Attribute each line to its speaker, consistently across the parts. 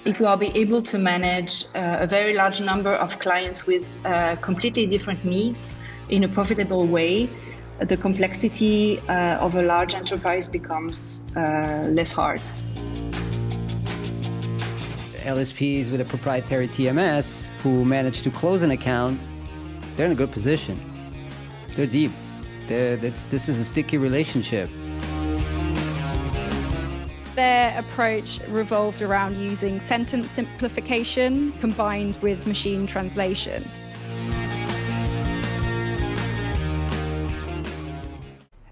Speaker 1: if we are be able to manage a very large number of clients with completely different needs in a profitable way, the complexity of a large enterprise becomes less hard.
Speaker 2: LSPs with a proprietary TMS who manage to close an account, they're in a good position. They're deep. This is a sticky relationship.
Speaker 3: Their approach revolved around using sentence simplification combined with machine translation.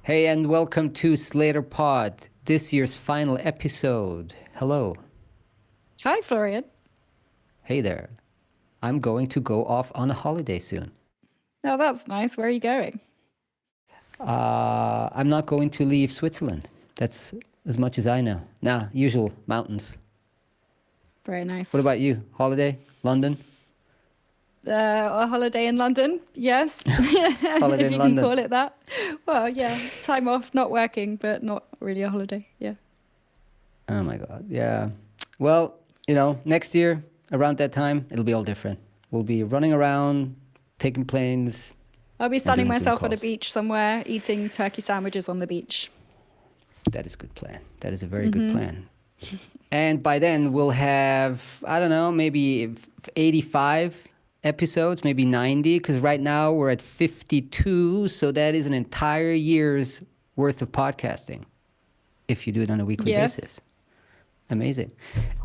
Speaker 2: Hey, and welcome to Slator Pod, this year's final episode. Hello.
Speaker 3: Hi, Florian.
Speaker 2: Hey there. I'm going to go off on a holiday soon.
Speaker 3: Oh, that's nice. Where are you going?
Speaker 2: I'm not going to leave Switzerland. That's as much as I know. Nah, usual mountains.
Speaker 3: Very nice.
Speaker 2: What about you? Holiday? London?
Speaker 3: A holiday in London, yes.
Speaker 2: Holiday
Speaker 3: if you
Speaker 2: in London.
Speaker 3: can call it that. Well, yeah, time off, not working, but not really a holiday, yeah.
Speaker 2: Oh my God, yeah. Well, you know, next year, around that time, it'll be all different. We'll be running around, taking planes.
Speaker 3: I'll be sunning
Speaker 2: doing Zoom
Speaker 3: myself on a
Speaker 2: calls.
Speaker 3: beach somewhere, eating turkey sandwiches on the beach.
Speaker 2: That is a good plan. That is a very good plan. And by then we'll have, I don't know, maybe 85 episodes, maybe 90, because right now we're at 52. So that is an entire year's worth of podcasting if you do it on a weekly basis. Amazing.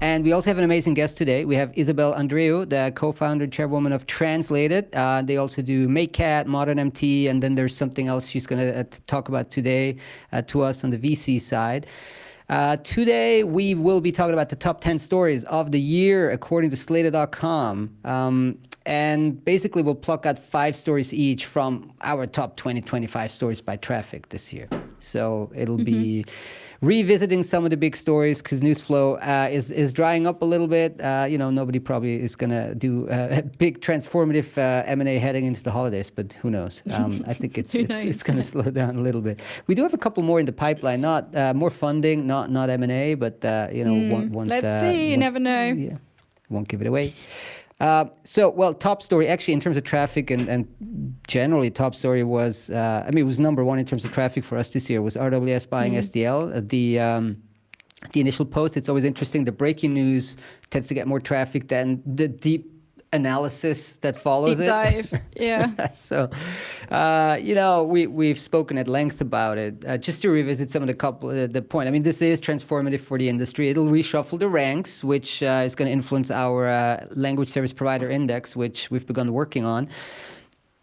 Speaker 2: And we also have an amazing guest today. We have Isabelle Andrieu, the co-founder and chairwoman of Translator. They also do MateCat, ModernMT, and then there's something else she's going to talk about today to us on the VC side. Today, we will be talking about the top 10 stories of the year, according to Slator.com. And basically, we'll pluck out 5 stories each from our top 25 stories by traffic this year. So it'll be revisiting some of the big stories because news flow is drying up a little bit. Nobody probably is going to do a big transformative M&A heading into the holidays, but who knows? I think it's going to slow down a little bit. We do have a couple more in the pipeline, not more funding, not M&A, but
Speaker 3: let's see. You never know.
Speaker 2: Yeah, won't give it away. Top story, actually, in terms of traffic and generally top story was, it was number one in terms of traffic for us this year, was RWS buying SDL. The initial post, it's always interesting. The breaking news tends to get more traffic than the deep analysis that follows
Speaker 3: Deep
Speaker 2: it.
Speaker 3: dive, yeah.
Speaker 2: So, we've spoken at length about it. Just to revisit some of the point. This is transformative for the industry. It'll reshuffle the ranks, which is going to influence our language service provider index, which we've begun working on.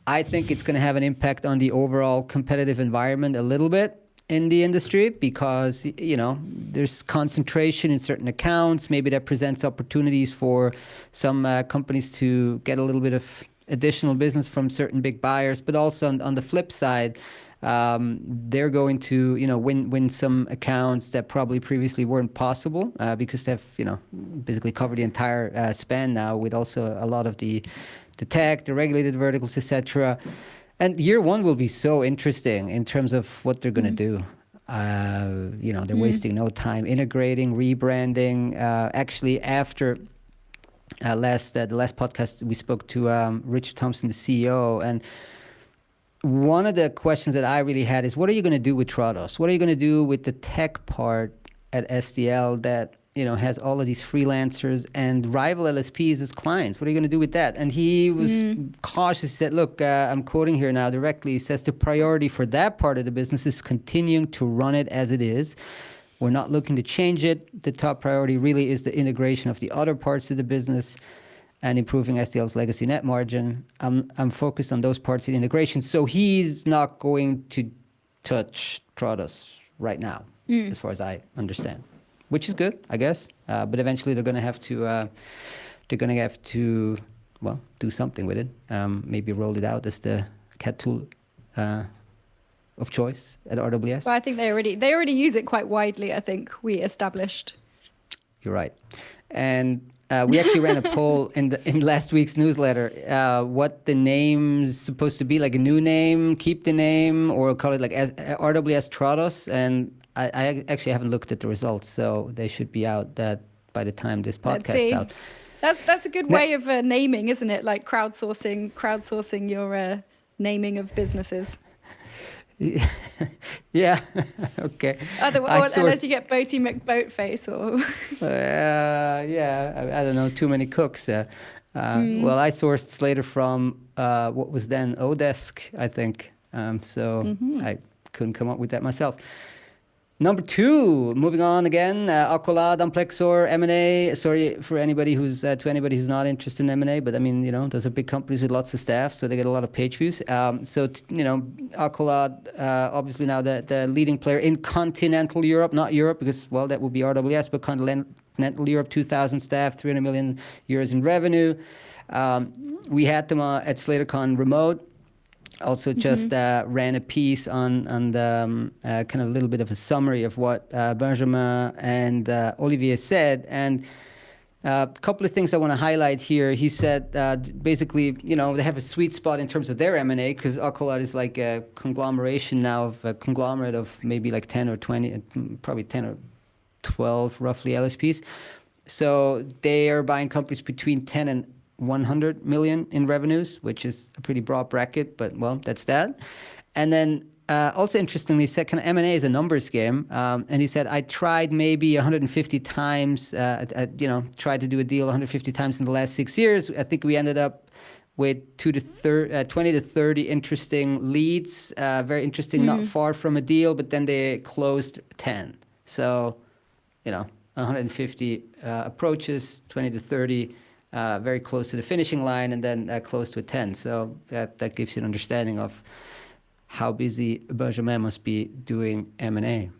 Speaker 2: I think it's going to have an impact on the overall competitive environment a little bit in the industry because, there's concentration in certain accounts. Maybe that presents opportunities for some companies to get a little bit of additional business from certain big buyers. But also on the flip side, they're going to, win some accounts that probably previously weren't possible because they've, basically covered the entire span now with also a lot of the tech, the regulated verticals, etc. And year one will be so interesting in terms of what they're going to do. They're wasting no time integrating, rebranding. Actually, after the last podcast, we spoke to Richard Thompson, the CEO, and one of the questions that I really had is, what are you going to do with Stratus? What are you going to do with the tech part at SDL that has all of these freelancers and rival LSPs as clients? What are you going to do with that? And he was cautious. He said, look, I'm quoting here now directly. He says the priority for that part of the business is continuing to run it as it is. We're not looking to change it. The top priority really is the integration of the other parts of the business and improving SDL's legacy net margin. I'm focused on those parts of the integration. So he's not going to touch Stratus right now, as far as I understand. Which is good, I guess. But eventually they're going to have to, do something with it. Maybe roll it out as the CAT tool of choice at RWS.
Speaker 3: Well, I think they already use it quite widely. I think we established.
Speaker 2: You're right, and we actually ran a poll in last week's newsletter. What the name's supposed to be, like a new name, keep the name, or call it like RWS Stratus, and I actually haven't looked at the results, so they should be out that by the time this
Speaker 3: Let's
Speaker 2: podcast is
Speaker 3: see.
Speaker 2: out.
Speaker 3: That's a good way of naming, isn't it? Like crowdsourcing your naming of businesses.
Speaker 2: Yeah. Okay.
Speaker 3: Unless you get Boaty McBoatface or.
Speaker 2: Yeah. I don't know. Too many cooks. Well, I sourced Slator from what was then Odesk, I think. So I couldn't come up with that myself. Number 2, moving on again, Acolad, AMPLEXOR, M&A. Sorry for anybody who's not interested in M&A, but I mean, those are big companies with lots of staff, so they get a lot of page views. Acolad, obviously now the leading player in continental Europe, not Europe, because, well, that would be RWS, but continental Europe, 2,000 staff, 300 million euros in revenue. We had them at SlatorCon remote. Also just ran a piece on the kind of a little bit of a summary of what Benjamin and Olivier said. And a couple of things I want to highlight here. He said basically, they have a sweet spot in terms of their M&A because Acolad is like a conglomeration now of a conglomerate of maybe like 10 or 20, probably 10 or 12 roughly LSPs. So they are buying companies between 10 and 100 million in revenues, which is a pretty broad bracket, but well, that's that. And then also interestingly, second M&A is a numbers game. And he said, I tried maybe 150 times, tried to do a deal 150 times in the last 6 years. I think we ended up with 20 to 30 interesting leads, very interesting, not far from a deal, but then they closed 10. So, 150 approaches, 20 to 30 very close to the finishing line, and then close to a 10. So that gives you an understanding of how busy Benjamin must be doing M&A.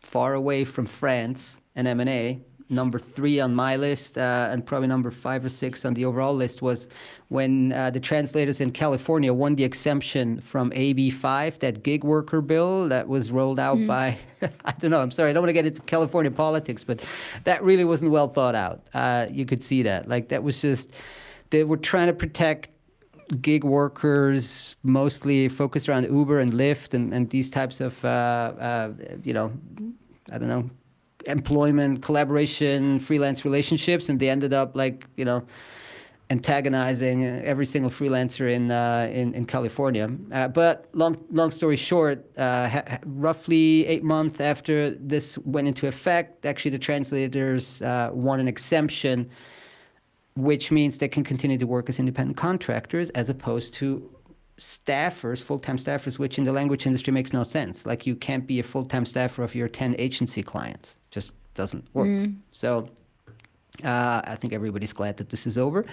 Speaker 2: Far away from France and M&A, number 3 on my list, and probably number 5 or 6 on the overall list, was when the translators in California won the exemption from AB5, that gig worker bill that was rolled out by, I don't know, I'm sorry, I don't want to get into California politics, but that really wasn't well thought out. You could see that. Like, that was just, they were trying to protect gig workers, mostly focused around Uber and Lyft and these types of, I don't know, employment, collaboration, freelance relationships, and they ended up antagonizing every single freelancer in California. But long story short, roughly 8 months after this went into effect, actually the translators won an exemption, which means they can continue to work as independent contractors as opposed to staffers, full-time staffers, which in the language industry makes no sense. Like, you can't be a full-time staffer of your 10 agency clients. Just doesn't work. So I think everybody's glad that this is over.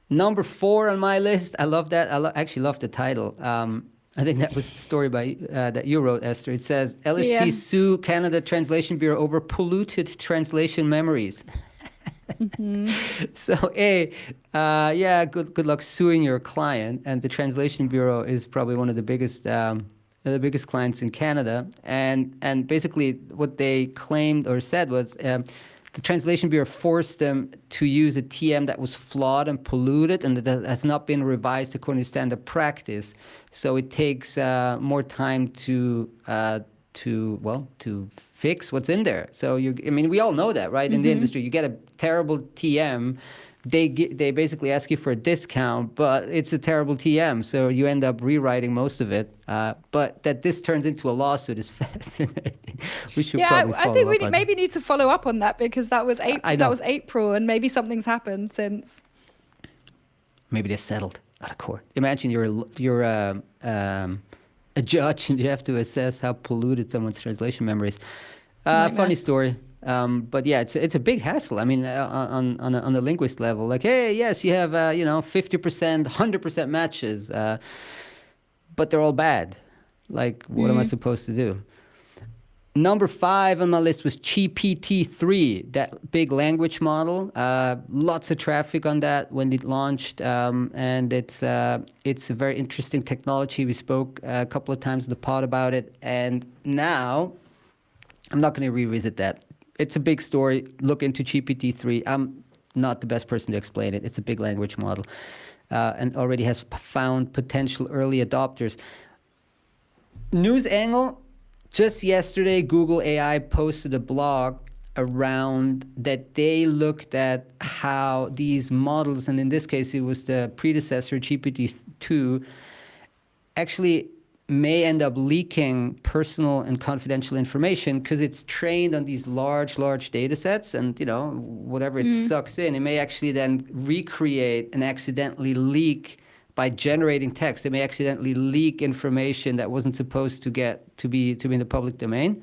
Speaker 2: Number 4 on my list, I love that. I actually love the title. I think that was the story by that you wrote, Esther. It says, LSPs sue Canada Translation Bureau over polluted translation memories. So, good luck suing your client. And the Translation Bureau is probably one of the biggest clients in Canada. And basically what they claimed or said was the Translation Bureau forced them to use a TM that was flawed and polluted, and that has not been revised according to standard practice. So it takes more time to fix what's in there. So we all know that, right? In the industry, you get a terrible TM, they basically ask you for a discount, but it's a terrible TM, so you end up rewriting most of it. But that this turns into a lawsuit is fascinating. We should probably follow
Speaker 3: I think we
Speaker 2: up
Speaker 3: maybe need to follow up on that, because that was April, and maybe something's happened since.
Speaker 2: Maybe they settled out of court. Imagine you're a judge and you have to assess how polluted someone's translation memory is. Funny story. But yeah, it's a big hassle. I mean, on the linguist level, like, hey, yes, you have 50%, 100% matches, but they're all bad. Like, what am I supposed to do? Number 5 on my list was GPT-3, that big language model. Lots of traffic on that when it launched, and it's a very interesting technology. We spoke a couple of times in the pod about it, and now I'm not going to revisit that. It's a big story. Look into GPT-3. I'm not the best person to explain it. It's a big language model, and already has found potential early adopters. News angle. Just yesterday, Google AI posted a blog around that they looked at how these models, and in this case it was the predecessor GPT-2, actually may end up leaking personal and confidential information because it's trained on these large data sets, and whatever it sucks in, it may actually then recreate and accidentally leak by generating text. It may accidentally leak information that wasn't supposed to be in the public domain.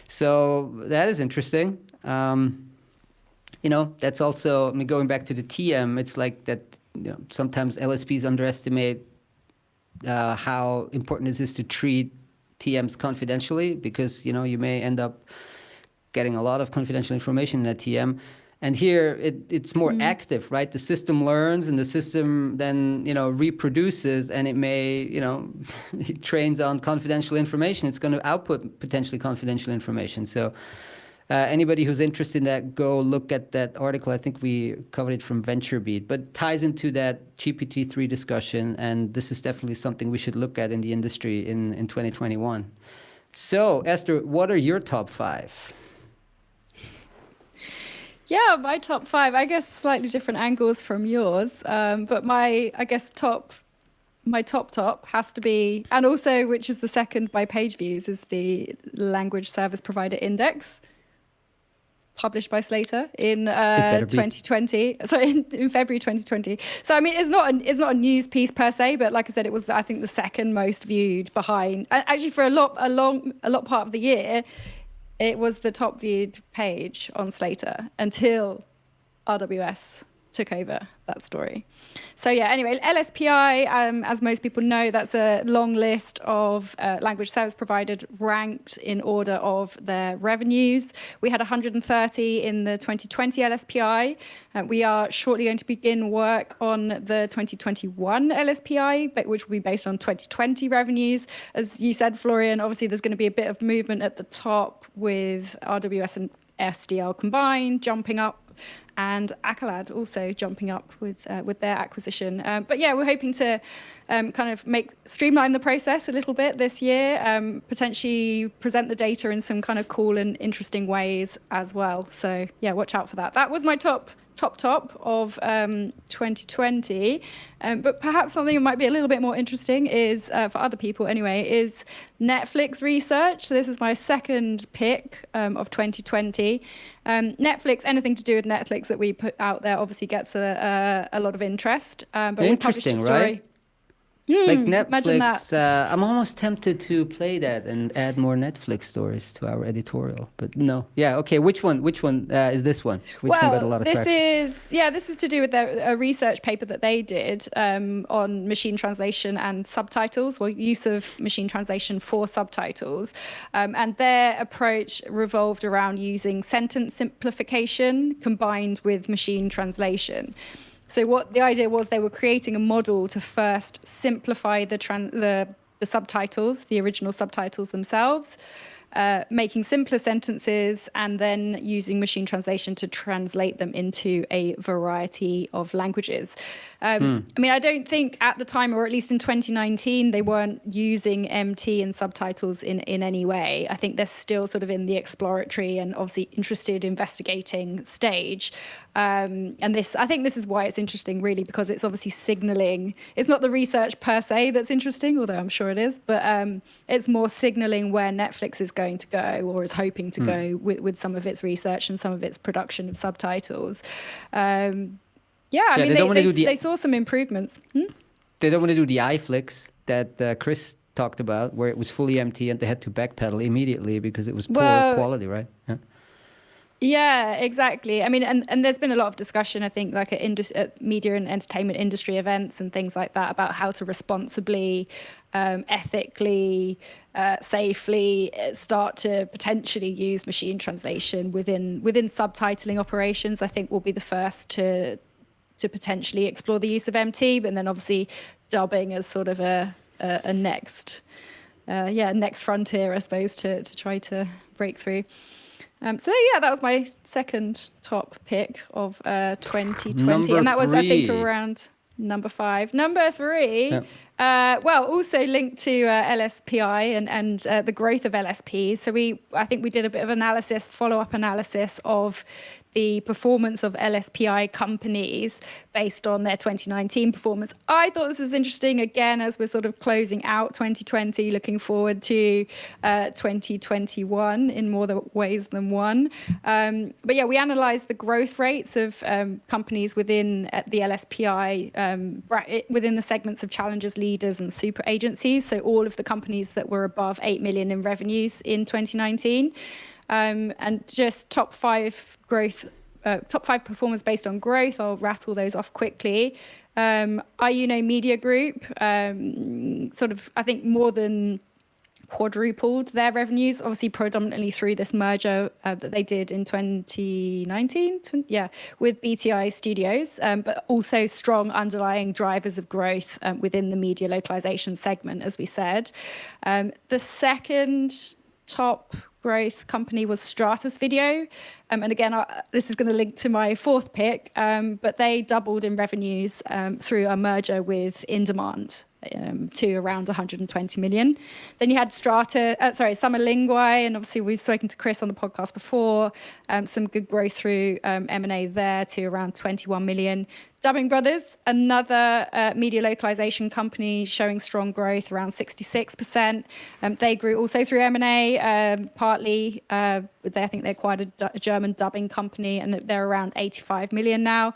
Speaker 2: So that is interesting. That's also, going back to the TM, it's like that, sometimes LSPs underestimate how important it is to treat TMs confidentially, because, you may end up getting a lot of confidential information in that TM. And here it's more active, right? The system learns, and the system then, reproduces, and it may, it trains on confidential information. It's going to output potentially confidential information. So anybody who's interested in that, go look at that article. I think we covered it from VentureBeat, but ties into that GPT-3 discussion. And this is definitely something we should look at in the industry in 2021. So, Esther, what are your top 5?
Speaker 3: Yeah, my top 5, I guess slightly different angles from yours. But my top has to be, and also which is the second by page views, is the Language Service Provider Index, published by Slator in 2020. Sorry, in February 2020. So it's not a news piece per se, but like I said, it was I think the second most viewed behind. Actually, for a lot part of the year, it was the top viewed page on Slator until RWS took over that story. So yeah, anyway, LSPI, as most people know, that's a long list of language service providers ranked in order of their revenues. We had 130 in the 2020 LSPI. We are shortly going to begin work on the 2021 LSPI, which will be based on 2020 revenues. As you said, Florian, obviously there's going to be a bit of movement at the top with RWS and SDL combined, jumping up, and Acolad also jumping up with their acquisition. But yeah, we're hoping to kind of streamline the process a little bit this year, potentially present the data in some kind of cool and interesting ways as well. So yeah, watch out for that. That was my top of 2020. But perhaps something that might be a little bit more interesting is, for other people anyway, is Netflix research. So this is my second pick of 2020. Netflix, anything to do with Netflix that we put out there obviously gets a lot of interest. But we published a story. Right?
Speaker 2: Like Netflix, I'm almost tempted to play that and add more Netflix stories to our editorial, but no. Yeah, okay. Which one is this one? Which one got a lot of traction?
Speaker 3: This is to do with a research paper that they did on machine translation and subtitles, or use of machine translation for subtitles. And their approach revolved around using sentence simplification combined with machine translation. So what the idea was, they were creating a model to first simplify the subtitles, the original subtitles themselves, making simpler sentences, and then using machine translation to translate them into a variety of languages. I don't think at the time, or at least in 2019, they weren't using MT and subtitles in any way. I think they're still sort of in the exploratory and obviously interested, investigating stage. And I think this is why it's interesting, really, because it's obviously signaling. It's not the research per se that's interesting, although I'm sure it is, but it's more signaling where Netflix is going to go, or is hoping to go with some of its research and some of its production of subtitles. They saw some improvements.
Speaker 2: They don't want to do the iFlix that Chris talked about, where it was fully empty and they had to backpedal immediately because it was poor quality, right?
Speaker 3: Yeah, exactly. And there's been a lot of discussion, I think, like at media and entertainment industry events and things like that, about how to responsibly, ethically, safely start to potentially use machine translation within subtitling operations. I think we'll be the first to potentially explore the use of MT, but then obviously dubbing as sort of a next frontier, I suppose, to try to break through. That was my second top pick of 2020.
Speaker 2: Number
Speaker 3: and that was,
Speaker 2: three.
Speaker 3: I think, around number 5. Number 3, Well, also linked to LSPI and the growth of LSPs. So I think we did a bit of follow-up analysis of the performance of LSPI companies based on their 2019 performance. I thought this was interesting, again, as we're sort of closing out 2020, looking forward to 2021 in more ways than one. But yeah, we analysed the growth rates of companies within the LSPI, within the segments of challengers, leaders and super agencies. So all of the companies that were above 8 million in revenues in 2019. And just top five performers based on growth. I'll rattle those off quickly. Media Group, I think more than quadrupled their revenues, obviously predominantly through this merger that they did in 2019, with BTI Studios, but also strong underlying drivers of growth within the media localization segment, as we said. The second top growth company was Stratus Video. And again, this is going to link to my fourth pick, but they doubled in revenues through a merger with In Demand to around 120 million. Then you had Summer Linguae, and obviously we've spoken to Chris on the podcast before, some good growth through M&A there to around 21 million. Dubbing Brothers, another media localization company showing strong growth, around 66%. They grew also through M&A, partly. I think they acquired a German dubbing company, and they're around 85 million now.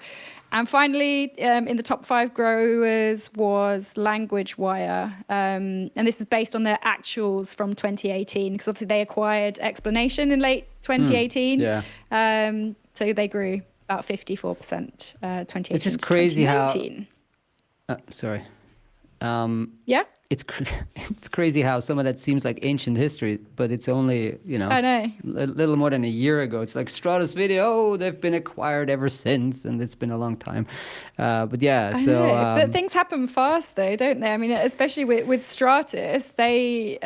Speaker 3: And finally, in the top five growers was Language Wire. And this is based on their actuals from 2018, because obviously they acquired Explanation in late 2018. So they grew about 54%, 2018.
Speaker 2: It's just crazy how... sorry.
Speaker 3: Yeah?
Speaker 2: It's crazy how some of that seems like ancient history, but it's only,
Speaker 3: I know.
Speaker 2: a little more than a year ago. It's like Stratus Video, they've been acquired ever since, and it's been a long time. But yeah,
Speaker 3: but things happen fast though, don't they? I mean, especially with Stratus, they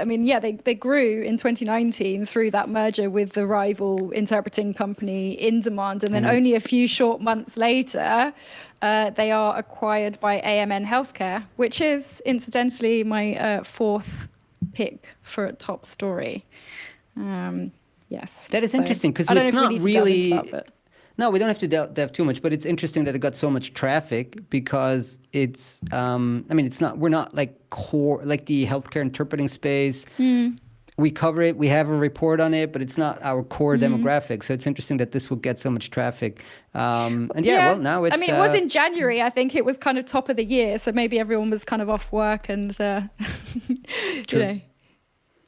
Speaker 3: grew in 2019 through that merger with the rival interpreting company In Demand, and then only a few short months later, they are acquired by AMN Healthcare, which is incidentally my fourth pick for a top story. Yes.
Speaker 2: That is interesting, because it's not really... No, we don't have to delve too much, but it's interesting that it got so much traffic, because it's, we're not like core, like the healthcare interpreting space. We cover it, we have a report on it, but it's not our core demographic. So it's interesting that this will get so much traffic. Well, now it's...
Speaker 3: it was in January, I think it was kind of top of the year. So maybe everyone was kind of off work and,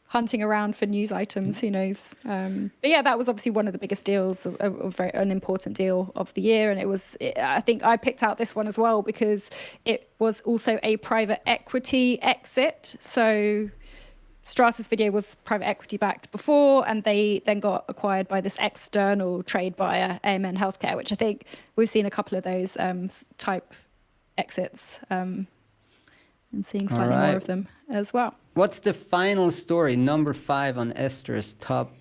Speaker 3: hunting around for news items, who knows. But yeah, that was obviously one of the biggest deals, an important deal of the year. And I think I picked out this one as well because it was also a private equity exit. So Stratus Video was private equity backed before, and they then got acquired by this external trade buyer, AMN Healthcare, which I think we've seen a couple of those type exits and seeing slightly more of them as well.
Speaker 2: What's the final story, number 5 on Esther's top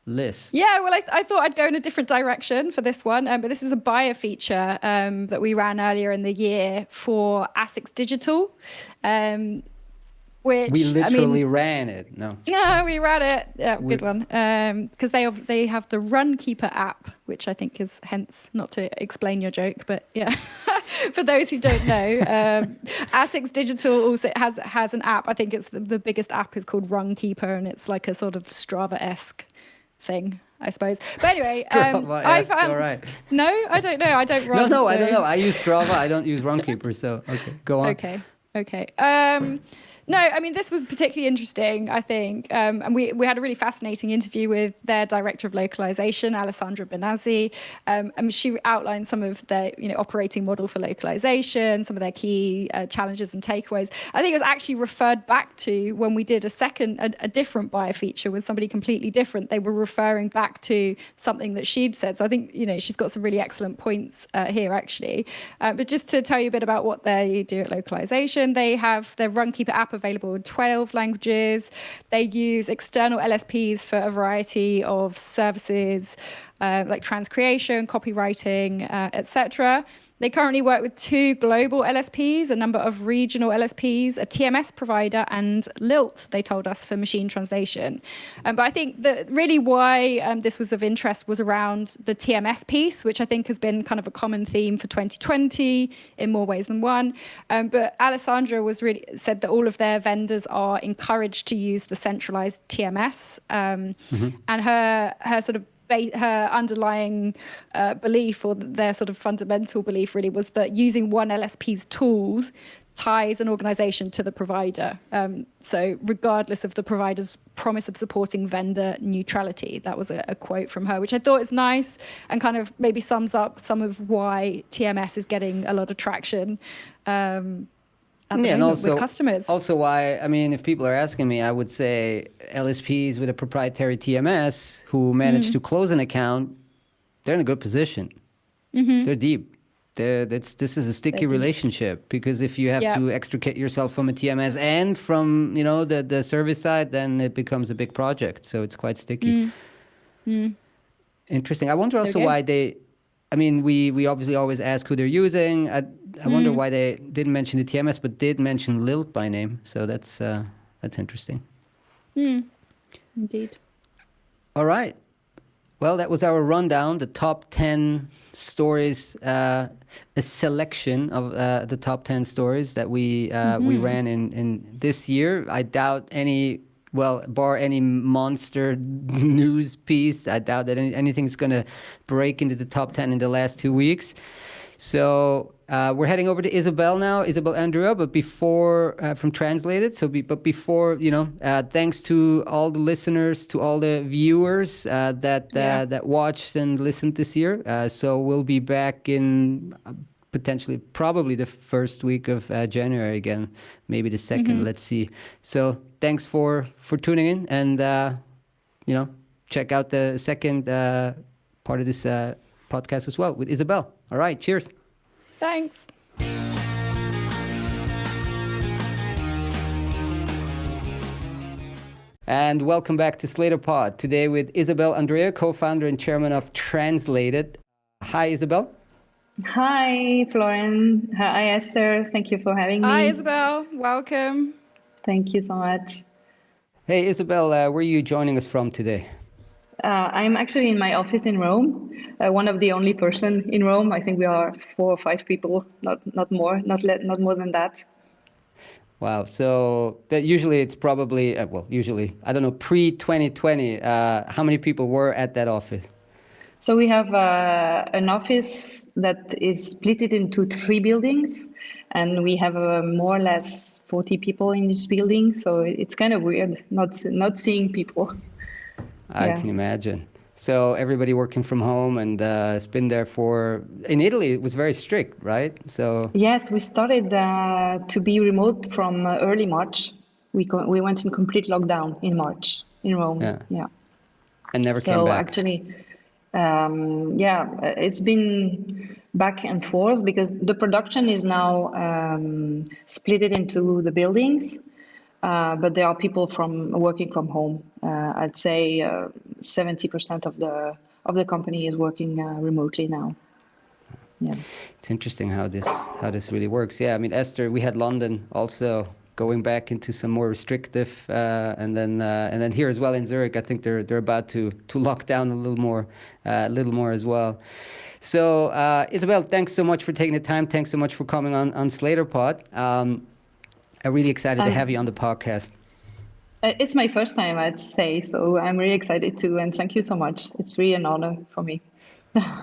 Speaker 2: list?
Speaker 3: Yeah, well, I thought I'd go in a different direction for this one, but this is a buyer feature that we ran earlier in the year for ASICS Digital. Which,
Speaker 2: we literally ran it. No,
Speaker 3: we ran it. Yeah, good one. Because they have the Runkeeper app, which I think is, hence not to explain your joke, but yeah, for those who don't know, ASICS Digital also has an app. I think it's the biggest app is called Runkeeper, and it's like a sort of Strava-esque thing, I suppose. But anyway, I found...
Speaker 2: all right.
Speaker 3: No, I don't know. I don't run.
Speaker 2: No, I don't know. I use Strava. I don't use Runkeeper. So okay, go on.
Speaker 3: Okay. No, I mean, this was particularly interesting, I think. And we had a really fascinating interview with their director of localization, Alessandra Benazzi. She outlined some of their operating model for localization, some of their key challenges and takeaways. I think it was actually referred back to when we did a different buyer feature with somebody completely different. They were referring back to something that she'd said. So I think, she's got some really excellent points here, actually. But just to tell you a bit about what they do at localization, they have their Runkeeper app available in 12 languages. They use external LSPs for a variety of services like transcreation, copywriting, etc. They currently work with 2 global LSPs, a number of regional LSPs, a TMS provider, and Lilt, they told us, for machine translation. But I think that really why this was of interest was around the TMS piece, which I think has been kind of a common theme for 2020 in more ways than one. But Alessandra said that all of their vendors are encouraged to use the centralized TMS. And her sort of her underlying belief, or their sort of fundamental belief really, was that using one LSP's tools ties an organization to the provider. So regardless of the provider's promise of supporting vendor neutrality, that was a quote from her, which I thought is nice and kind of maybe sums up some of why TMS is getting a lot of traction and also with customers.
Speaker 2: Also why, I mean, if people are asking me, I would say LSPs with a proprietary TMS who manage to close an account, they're in a good position. They're deep. This is a sticky relationship, because if you have to extricate yourself from a TMS and from, the service side, then it becomes a big project. So it's quite sticky. Interesting. I wonder also why we obviously always ask who they're using. I wonder why they didn't mention the TMS, but did mention Lilt by name. So that's interesting.
Speaker 3: Indeed.
Speaker 2: All right. Well, that was our rundown, the top 10 stories, a selection of the top 10 stories that we ran in this year. I doubt bar any monster news piece, I doubt that anything's going to break into the top 10 in the last 2 weeks. So we're heading over to Isabelle now, Isabelle Andrieu, but before, from Translated. But before, thanks to all the listeners, to all the viewers that watched and listened this year. So we'll be back in probably the first week of January again, maybe the second, let's see. So thanks for tuning in, and, check out the second part of this podcast as well with Isabelle. All right, cheers.
Speaker 3: Thanks.
Speaker 2: And welcome back to Slator Pod. Today with Isabelle Andrieu, co-founder and chairman of Translated. Hi, Isabelle.
Speaker 1: Hi, Florian. Hi, Esther. Thank you for having me.
Speaker 3: Hi, Isabelle. Welcome.
Speaker 1: Thank you so much.
Speaker 2: Hey, Isabelle, where are you joining us from today?
Speaker 1: I'm actually in my office in Rome, one of the only person in Rome. I think we are 4 or 5 people, not more, not more than that.
Speaker 2: Wow. So that usually it's probably, I don't know, pre-2020, how many people were at that office?
Speaker 1: So we have an office that is split into 3 buildings, and we have more or less 40 people in this building. So it's kind of weird not seeing people.
Speaker 2: I can imagine. So everybody working from home, and it's been there in Italy, it was very strict, right? So
Speaker 1: yes, we started to be remote from early March. We went in complete lockdown in March in Rome. Yeah.
Speaker 2: And never came back.
Speaker 1: So actually, it's been back and forth because the production is now split into the buildings. But there are people working from home. I'd say 70% of the company is working remotely now. Yeah,
Speaker 2: it's interesting how this really works. Yeah, I mean, Esther, we had London also going back into some more restrictive, and then here as well in Zurich, I think they're about to lock down a little more as well. So Isabelle, thanks so much for taking the time. Thanks so much for coming on Slator Pod. I'm really excited to have you on the podcast.
Speaker 1: It's my first time, I'd say, so I'm really excited too, and thank you so much. It's really an honor for me.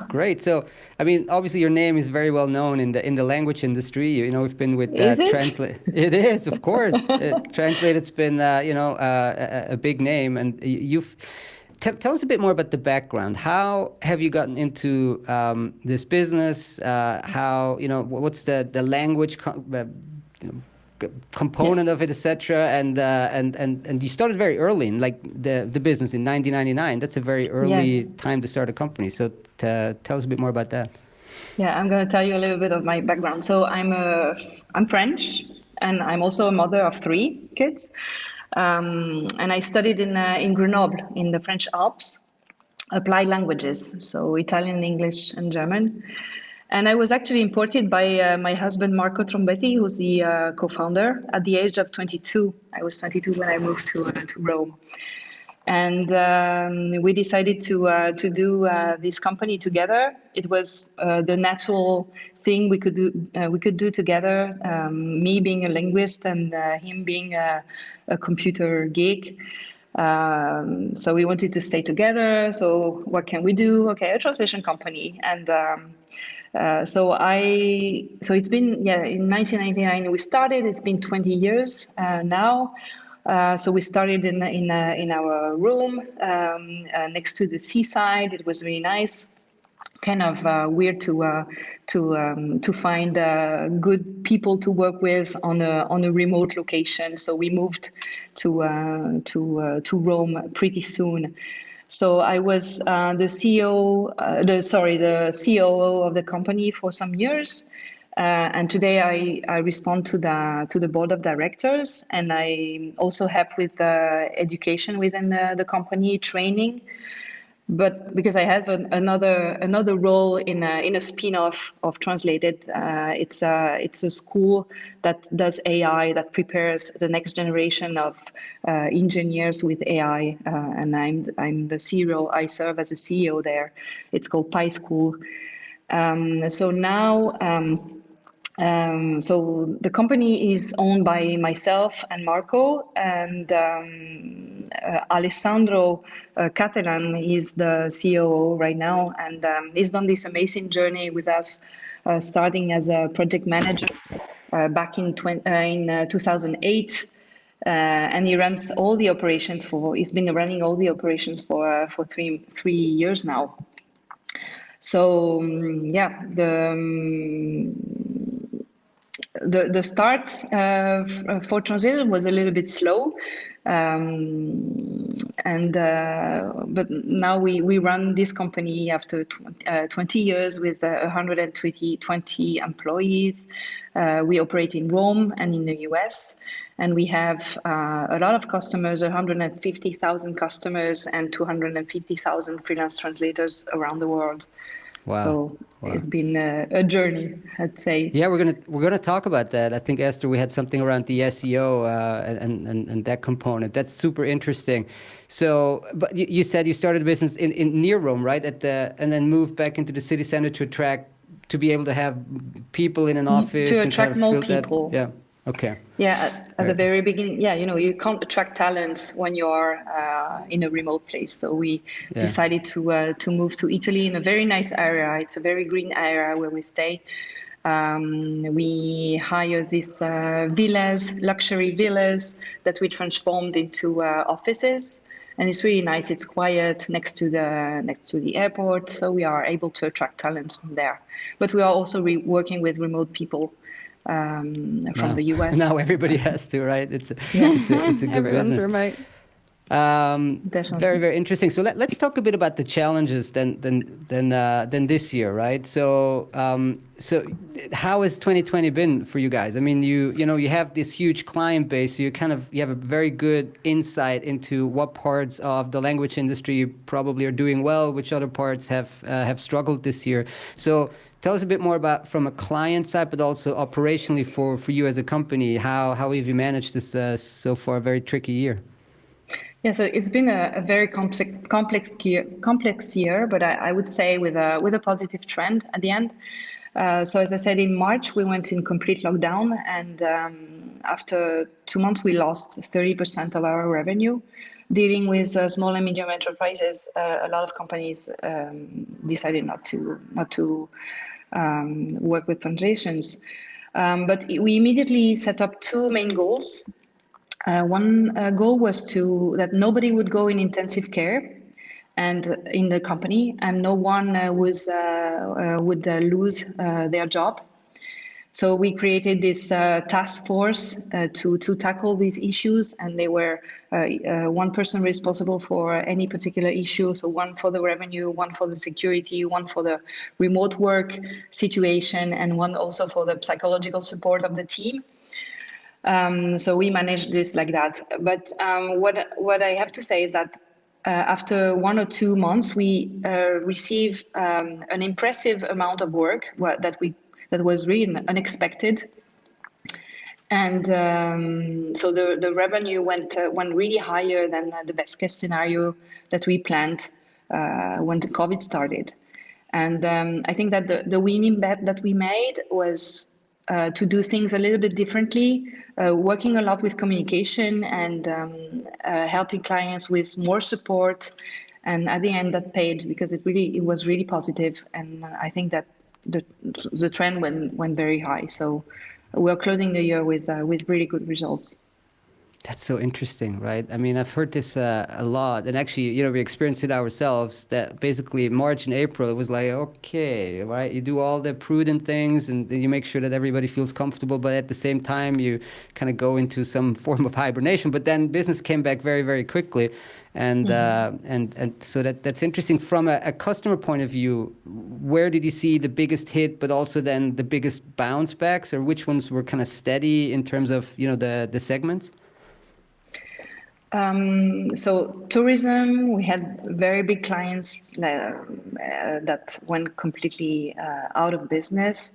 Speaker 2: Great. So, I mean, obviously your name is very well known in the language industry. We've been with Translate. It is, of course. Translated's been, a big name, and you've. Tell us a bit more about the background. How have you gotten into this business? How, what's the language component of it, etc. And you started very early in the business in 1999. That's a very early time to start a company. So tell us a bit more about that.
Speaker 1: Yeah, I'm going to tell you a little bit of my background. So I'm French, and I'm also a mother of 3 kids. And I studied in Grenoble in the French Alps, applied languages, so Italian, English, and German. And I was actually imported by my husband, Marco Trombetti, who's the co-founder, at the age of 22. I was 22 when I moved to Rome. And we decided to do this company together. It was the natural thing we could do together. Me being a linguist and him being a computer geek. So we wanted to stay together. So what can we do? Okay, a translation company. And so it's been, in 1999 we started. It's been 20 years now. So we started in our room next to the seaside. It was really nice. Kind of weird to find good people to work with on a remote location. So we moved to Rome pretty soon. So I was the COO of the company for some years. And today I respond to the board of directors, and I also help with education within the company, training. But because I have another role in a spin-off of Translated, it's a school that does AI, that prepares the next generation of engineers with AI, and I'm the CEO. I serve as a CEO there. It's called Pi School. So now. So the company is owned by myself and Marco, and Alessandro Catalan is the COO right now, and he's done this amazing journey with us, starting as a project manager back in 2008. And he runs all the operations he's been running all the operations for 3 years now. So the start for Translator was a little bit slow, but now we run this company after 20 years with 120 employees. We operate in Rome and in the US, and we have a lot of customers, 150,000 customers and 250,000 freelance translators around the world.
Speaker 2: Wow.
Speaker 1: So it's been a journey, I'd say.
Speaker 2: Yeah, we're gonna talk about that. I think, Esther, we had something around the SEO and that component. That's super interesting. So, but you said you started a business in near Rome, right? And then moved back into the city center to be able to have people in an office
Speaker 1: to
Speaker 2: and
Speaker 1: attract
Speaker 2: kind of
Speaker 1: more
Speaker 2: build
Speaker 1: people.
Speaker 2: That. Yeah. Okay.
Speaker 1: Yeah, at the very beginning, you can't attract talents when you're in a remote place. So we decided to move to Italy in a very nice area. It's a very green area where we stay. We hired these luxury villas that we transformed into offices, and it's really nice. It's quiet next to the airport, so we are able to attract talents from there. But we are also working with remote people. From the US.
Speaker 2: Now everybody has to, right? It's a good
Speaker 3: Everyone's
Speaker 2: business.
Speaker 3: remote.
Speaker 2: Very, very interesting. So let's talk a bit about the challenges than this year, right? So how has 2020 been for you guys? I mean, you have this huge client base, so you have a very good insight into what parts of the language industry probably are doing well, which other parts have struggled this year. So tell us a bit more about, from a client side, but also operationally for you as a company, how have you managed this so far very tricky year?
Speaker 1: Yeah, so it's been a very complex year, but I would say with a positive trend at the end. So as I said, in March, we went in complete lockdown, and after 2 months, we lost 30% of our revenue. Dealing with small and medium enterprises, a lot of companies decided not to work with translations. But we immediately set up 2 main goals. One goal was that nobody would go in intensive care and in the company, and no one would lose their job. So we created this task force to tackle these issues, and they were one person responsible for any particular issue. So one for the revenue, one for the security, one for the remote work situation, and one also for the psychological support of the team. So we managed this like that. But what I have to say is that after 1 or 2 months, we received an impressive amount of work that was really unexpected. And so the revenue went really higher than the best case scenario that we planned when the COVID started. And I think that the winning bet that we made was to do things a little bit differently, working a lot with communication and helping clients with more support. And at the end, that paid because it was really positive. And I think that the trend went very high. So we're closing the year with really good results.
Speaker 2: That's so interesting, right? I mean, I've heard this a lot, and actually, we experienced it ourselves. That basically March and April, it was like, okay, right? You do all the prudent things, and you make sure that everybody feels comfortable, but at the same time, you kind of go into some form of hibernation. But then business came back very, very quickly, and so that's interesting from a customer point of view. Where did you see the biggest hit, but also then the biggest bounce backs, or which ones were kind of steady in terms of the segments?
Speaker 1: So tourism, we had very big clients that went completely out of business.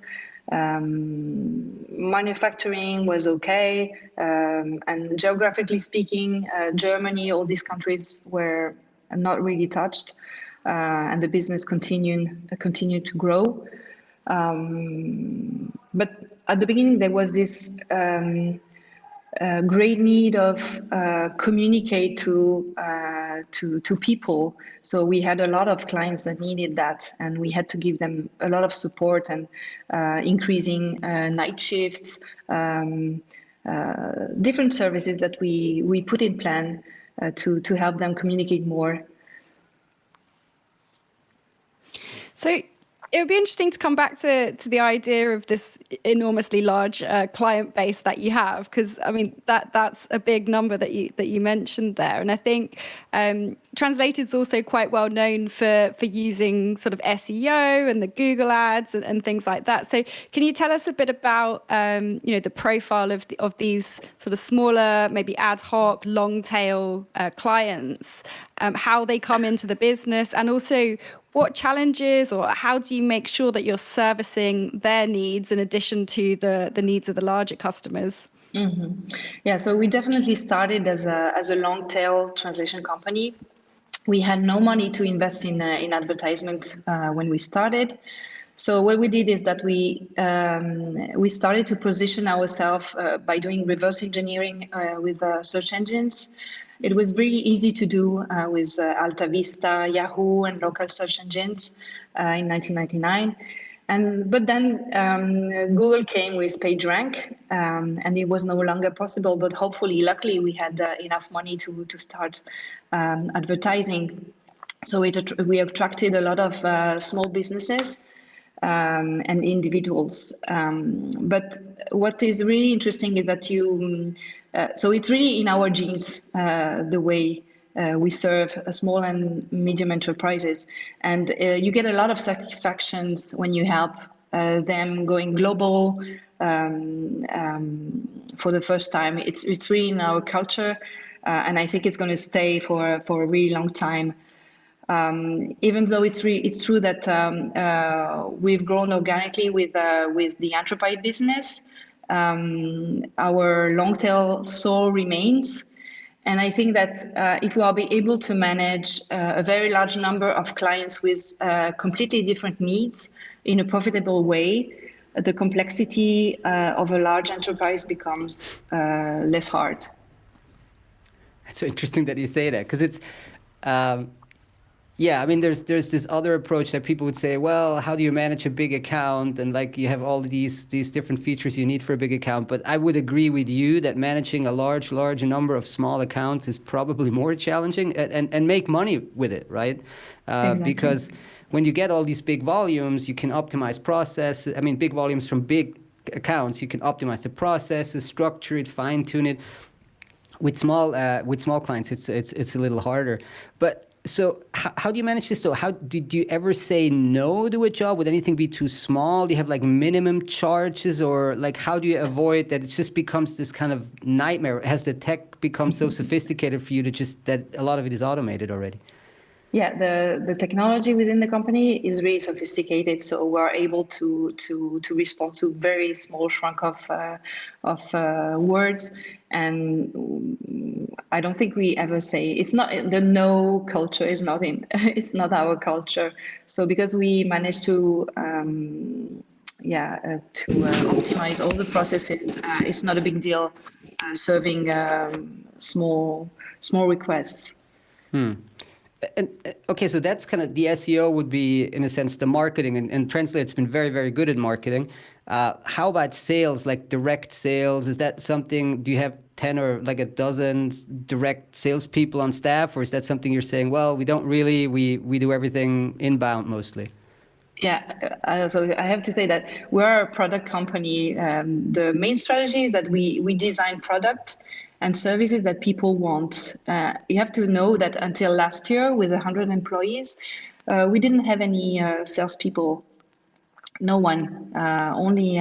Speaker 1: Manufacturing was okay, and geographically speaking, Germany, all these countries were not really touched, and the business continued to grow. But at the beginning, there was this great need of communicate to people. So we had a lot of clients that needed that, and we had to give them a lot of support and increasing night shifts, different services that we put in plan to help them communicate more.
Speaker 3: So it would be interesting to come back to the idea of this enormously large client base that you have, because I mean that's a big number that you mentioned there, and I think Translator is also quite well known for using sort of SEO and the Google ads and things like that. So can you tell us a bit about the profile of these sort of smaller, maybe ad hoc, long tail clients, how they come into the business, and also what challenges, or how do you make sure that you're servicing their needs in addition to the needs of the larger customers?
Speaker 1: Mm-hmm. Yeah, so we definitely started as a long tail translation company. We had no money to invest in advertisement when we started. So what we did is that we started to position ourselves by doing reverse engineering with search engines. It was really easy to do with Alta Vista, Yahoo, and local search engines in 1999. But then Google came with PageRank, and it was no longer possible. But luckily, we had enough money to start advertising. So we attracted a lot of small businesses and individuals. But what is really interesting is that so it's really in our genes, the way we serve small and medium enterprises. And you get a lot of satisfactions when you help them going global for the first time. It's really in our culture, and I think it's going to stay for a really long time. Even though it's true that we've grown organically with the enterprise business, our long tail soul remains. And I think that if we are able to manage a very large number of clients with completely different needs in a profitable way, the complexity of a large enterprise becomes less hard.
Speaker 2: It's so interesting that you say that, because it's yeah, I mean, there's this other approach that people would say, well, how do you manage a big account? And like you have all these different features you need for a big account. But I would agree with you that managing a large number of small accounts is probably more challenging and make money with it, right?
Speaker 1: Exactly.
Speaker 2: Because when you get all these big volumes, you can optimize process. I mean, big volumes from big accounts, you can optimize the processes, structure it, fine tune it. With small clients, it's a little harder. But So how do you manage this though? How do you ever say no to a job? Would anything be too small? Do you have like minimum charges, or like how do you avoid that it just becomes this kind of nightmare? Has the tech become so sophisticated for you to just that a lot of it is automated already?
Speaker 1: Yeah, the technology within the company is really sophisticated, so we're able to respond to very small chunk of words, and I don't think we ever say it's not the no culture is not in it's not our culture. So because we managed to optimize all the processes, it's not a big deal serving small requests.
Speaker 2: And okay, so that's kind of the SEO would be, in a sense, the marketing, and Translator's been very, very good at marketing. How about sales, like direct sales? Is that something, do you have 10 or like a dozen direct salespeople on staff, or is that something you're saying, well, we don't really, we do everything inbound mostly?
Speaker 1: Yeah, so I have to say that we're a product company. The main strategy is that we design product and services that people want. You have to know that until last year, with 100 employees, we didn't have any salespeople. No one, only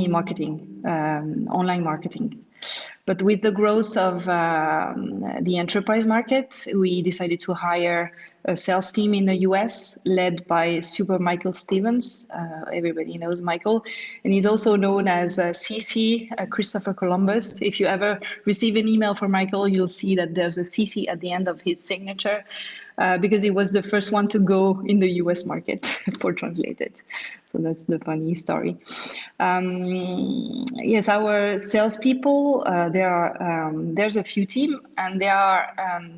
Speaker 1: marketing, online marketing. But with the growth of the enterprise market, we decided to hire a sales team in the US led by Super Michael Stevens. Everybody knows Michael. And he's also known as CC, Christopher Columbus. If you ever receive an email from Michael, you'll see that there's a CC at the end of his signature. Because he was the first one to go in the US market for Translated. So that's the funny story. Yes, our salespeople, there's a few team, and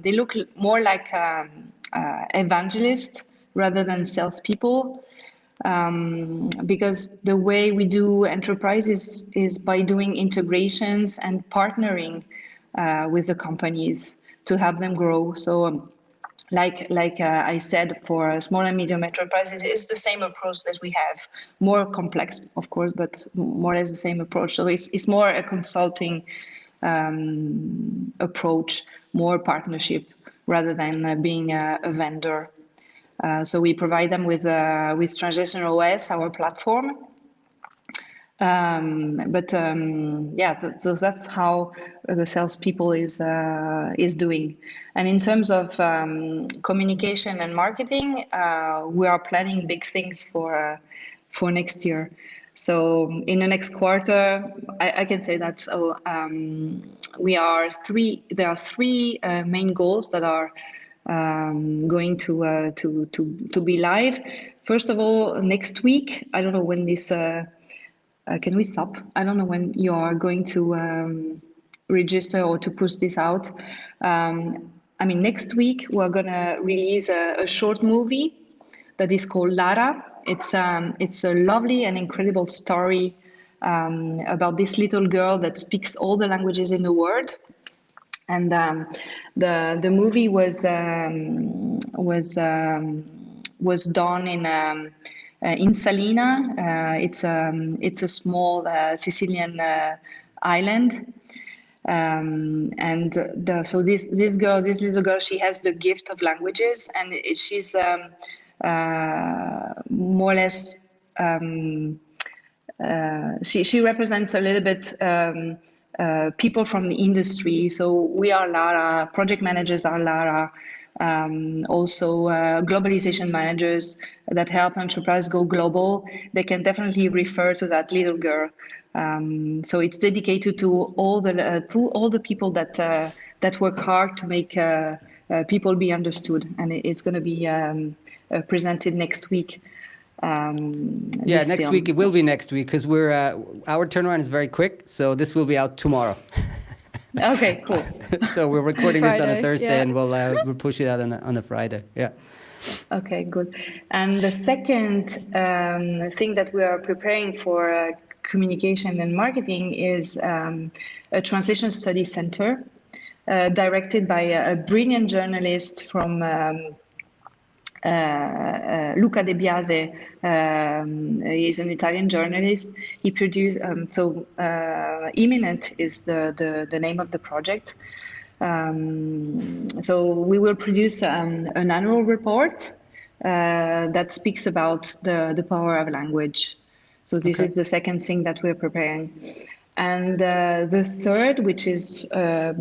Speaker 1: they look more like evangelists rather than salespeople. Because the way we do enterprise is by doing integrations and partnering with the companies to help them grow. So like I said, for small and medium enterprises, it's the same approach that we have. More complex, of course, but more or less the same approach. So it's more a consulting approach, more partnership rather than being a vendor. So we provide them with Translation OS, our platform. So that's how the salespeople is doing. And in terms of communication and marketing, we are planning big things for next year. So in the next quarter, I can say that there are three main goals that are going to be live. First of all, next week, I don't know when this. Can we stop? I don't know when you are going to register or to push this out. Next week we're gonna release a short movie that is called Lara. It's a lovely and incredible story about this little girl that speaks all the languages in the world. And the movie was done in Salina. It's a small Sicilian island, so this little girl, she has the gift of languages, and she's more or less she represents a little bit people from the industry. So we are Lara, project managers are Lara. Also globalization managers that help enterprise go global, they can definitely refer to that little girl. So it's dedicated to all the people that work hard to make people be understood, and it's going to be presented next week.
Speaker 2: Next week. It will be next week because our turnaround is very quick, so this will be out tomorrow.
Speaker 1: Okay, cool.
Speaker 2: So we're recording this on a Thursday, and we'll push it out on a Friday. Yeah.
Speaker 1: Okay, good. And the second thing that we are preparing for communication and marketing is a translation study center directed by a brilliant journalist from Luca De Biase. He's an Italian journalist. He produced, Imminent is the name of the project. So we will produce an annual report that speaks about the power of language. So this is the second thing that we're preparing. And the third, which is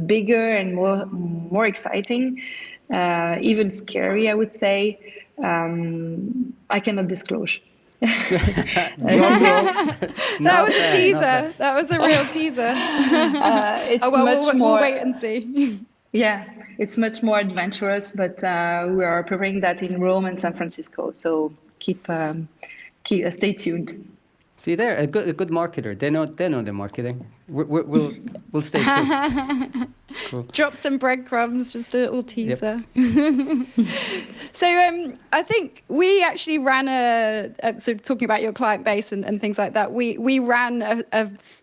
Speaker 1: bigger and more exciting, even scary, I would say, I cannot disclose.
Speaker 3: That was a teaser. That was a real teaser.
Speaker 1: It's much more.
Speaker 3: We'll wait and see.
Speaker 1: Yeah, it's much more adventurous, but we are preparing that in Rome and San Francisco. So stay tuned.
Speaker 2: See there, a good marketer. They know their marketing. We'll stay tuned. Cool.
Speaker 3: Drop some breadcrumbs, just a little teaser.
Speaker 2: Yep.
Speaker 3: So I think we actually ran so talking about your client base and things like that, we ran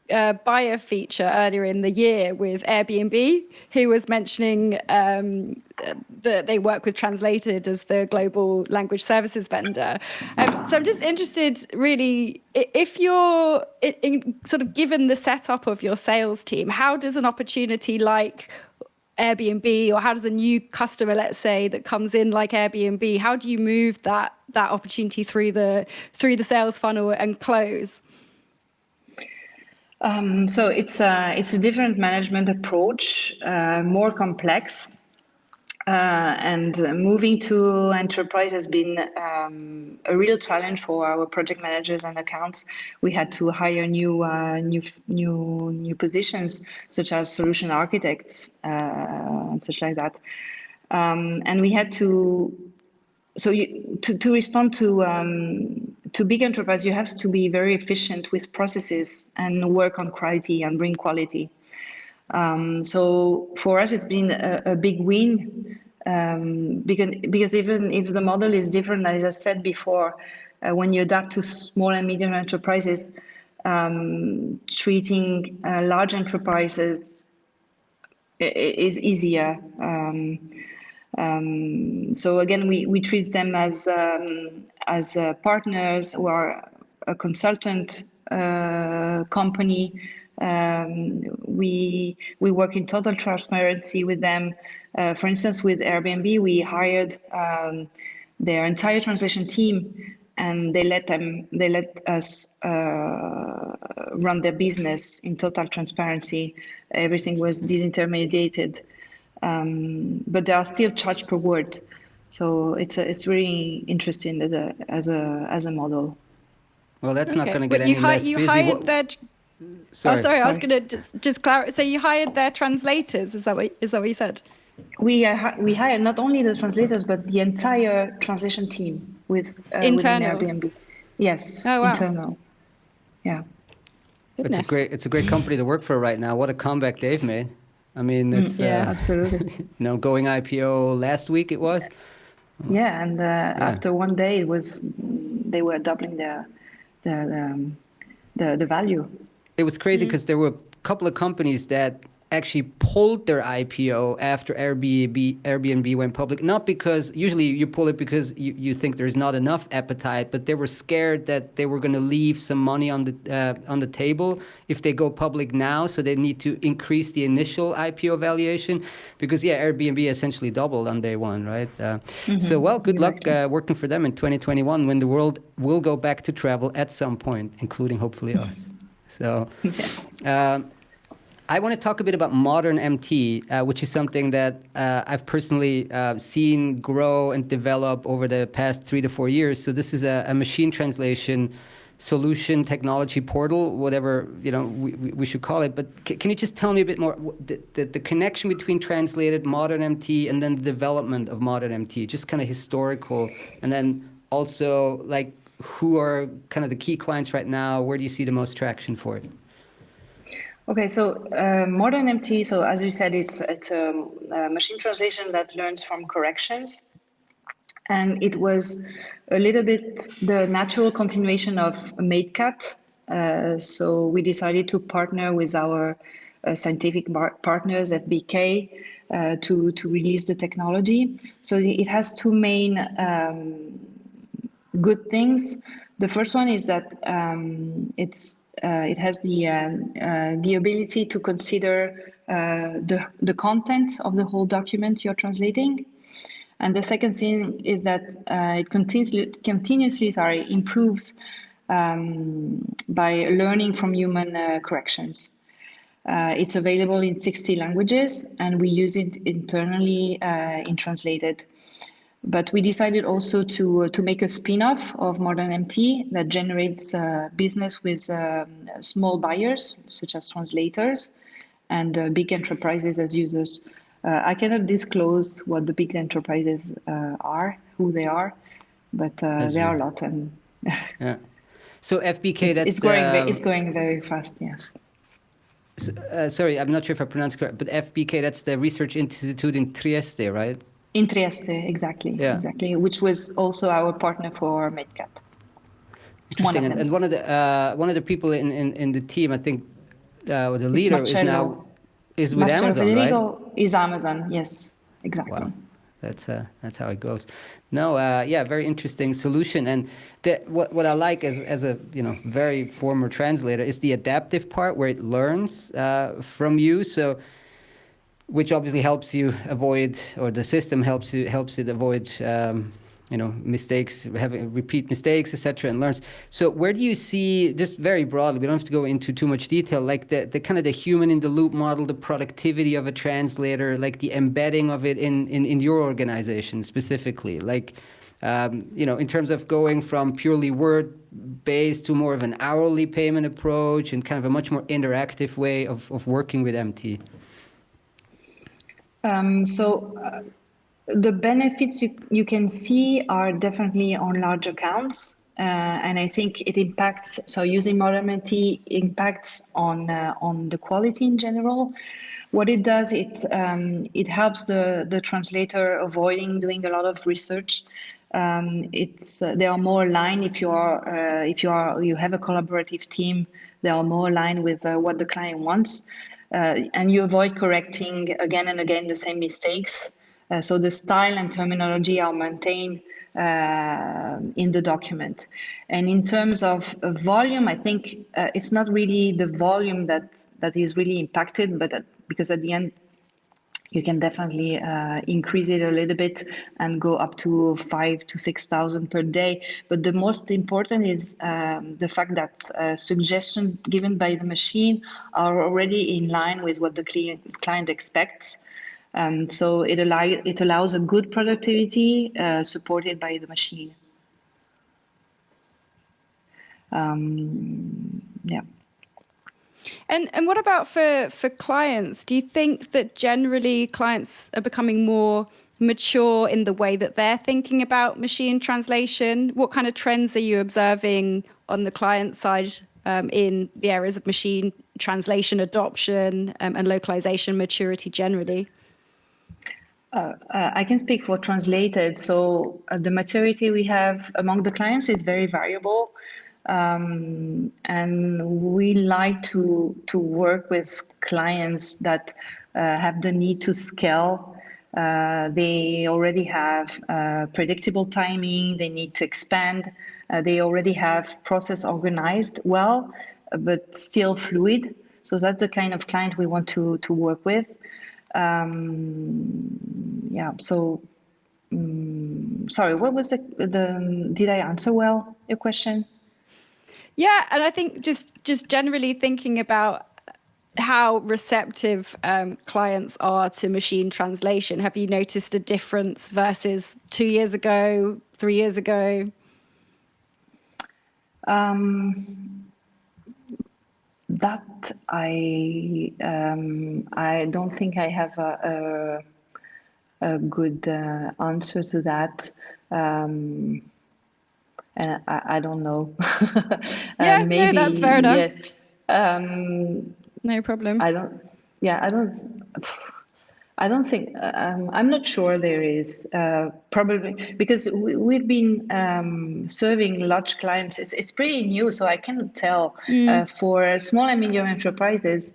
Speaker 3: a buyer feature earlier in the year with Airbnb, who was mentioning that they work with Translated as the global language services vendor. So I'm just interested, really, if you're sort of given the setup of your sales team, how does an opportunity like Airbnb, or how does a new customer, let's say, that comes in like Airbnb, how do you move that opportunity through the sales funnel and close?
Speaker 1: So it's a different management approach, more complex, and moving to enterprise has been a real challenge for our project managers and accounts. We had to hire new positions, such as solution architects and such like that, and we had to. So to respond to big enterprise, you have to be very efficient with processes and work on quality and bring quality. So for us, it's been a big win because even if the model is different, as I said before, when you adapt to small and medium enterprises, treating large enterprises is easier. So again, we treat them as partners who are a consultant company. We work in total transparency with them. For instance, with Airbnb, we hired their entire translation team, and they let us run their business in total transparency. Everything was disintermediated. But they are still charged per word, so it's really interesting as a model.
Speaker 2: Well, that's not going to get any less busy.
Speaker 3: You hired their. Sorry, I was going to just clarify. So you hired their translators. Is that what you said?
Speaker 1: We hired not only the translators but the entire translation team within Airbnb. Yes,
Speaker 3: oh, wow.
Speaker 1: Internal. Yeah.
Speaker 3: Goodness.
Speaker 2: It's a great company to work for right now. What a comeback they've made. I mean, it's
Speaker 1: absolutely.
Speaker 2: Going IPO last week it was.
Speaker 1: Yeah, and after one day they were doubling the value.
Speaker 2: It was crazy because there were a couple of companies that actually pulled their IPO after Airbnb went public. Not because, usually you pull it because you think there's not enough appetite, but they were scared that they were going to leave some money on the table if they go public now. So they need to increase the initial IPO valuation because, Airbnb essentially doubled on day one, right? So, well, good luck working for them in 2021 when the world will go back to travel at some point, including hopefully us. So,
Speaker 1: yes.
Speaker 2: I want to talk a bit about ModernMT, which is something that I've personally seen grow and develop over the past 3 to 4 years. So this is a machine translation solution technology portal, whatever we should call it. But can you just tell me a bit more the connection between Translated, ModernMT, and then the development of ModernMT, just kind of historical, and then also like who are kind of the key clients right now? Where do you see the most traction for it?
Speaker 1: Okay, so ModernMT, so as you said, it's a machine translation that learns from corrections. And it was a little bit the natural continuation of MateCat. So we decided to partner with our scientific partners, FBK, to release the technology. So it has two main good things. The first one is that it's it has the ability to consider the content of the whole document you're translating. And the second thing is that it continuously improves by learning from human corrections. It's available in 60 languages, and we use it internally in Translated. But we decided also to make a spin-off of ModernMT that generates business with small buyers, such as translators, and big enterprises as users. I cannot disclose what the big enterprises are, who they are, but there are a lot. And
Speaker 2: yeah. So FBK,
Speaker 1: it's going very fast, yes.
Speaker 2: Sorry, I'm not sure if I pronounced correct, but FBK, that's the Research Institute in Trieste, right?
Speaker 1: In Trieste, exactly,
Speaker 2: yeah.
Speaker 1: Exactly, which was also our partner for MateCat.
Speaker 2: Interesting, and one of the people in the team, I think, the leader is with Amazon,
Speaker 1: Federico
Speaker 2: right?
Speaker 1: Is Amazon, yes, exactly.
Speaker 2: Wow. That's how it goes. No, yeah, very interesting solution. And what I like as a very former translator is the adaptive part where it learns from you. So, which obviously helps you avoid, or the system helps it avoid, mistakes, repeat mistakes, etc., and learns. So where do you see, just very broadly, we don't have to go into too much detail, like the kind of the human in the loop model, the productivity of a translator, like the embedding of it in your organization specifically, like, in terms of going from purely word-based to more of an hourly payment approach and kind of a much more interactive way of working with MT?
Speaker 1: The benefits you can see are definitely on large accounts, and I think it impacts. So using ModernMT impacts on the quality in general. What it does, it helps the translator avoiding doing a lot of research. They are more aligned if you have a collaborative team. They are more aligned with what the client wants. And you avoid correcting again and again the same mistakes. So the style and terminology are maintained in the document. And in terms of volume, I think it's not really the volume that is really impacted, but because at the end, you can definitely increase it a little bit and go up to 5,000 to 6,000 per day. But the most important is the fact that suggestions given by the machine are already in line with what the client expects. So it allows a good productivity supported by the machine. Yeah.
Speaker 3: And what about for clients? Do you think that generally clients are becoming more mature in the way that they're thinking about machine translation? What kind of trends are you observing on the client side in the areas of machine translation adoption and localization maturity generally?
Speaker 1: I can speak for Translated. So the maturity we have among the clients is very variable. And we like to work with clients that have the need to scale. They already have predictable timing. They need to expand. They already have process organized well, but still fluid. So that's the kind of client we want to work with. Yeah. So, sorry, what was did I answer well your question?
Speaker 3: Yeah, and I think just generally thinking about how receptive clients are to machine translation. Have you noticed a difference versus 2 years ago, 3 years ago?
Speaker 1: That I don't think I have a good answer to that. And I don't know.
Speaker 3: Yeah,
Speaker 1: maybe,
Speaker 3: no, that's fair enough.
Speaker 1: Yeah.
Speaker 3: No problem.
Speaker 1: I don't think, I'm not sure there is, probably because we've been serving large clients. It's pretty new, so I cannot tell. For small and medium enterprises,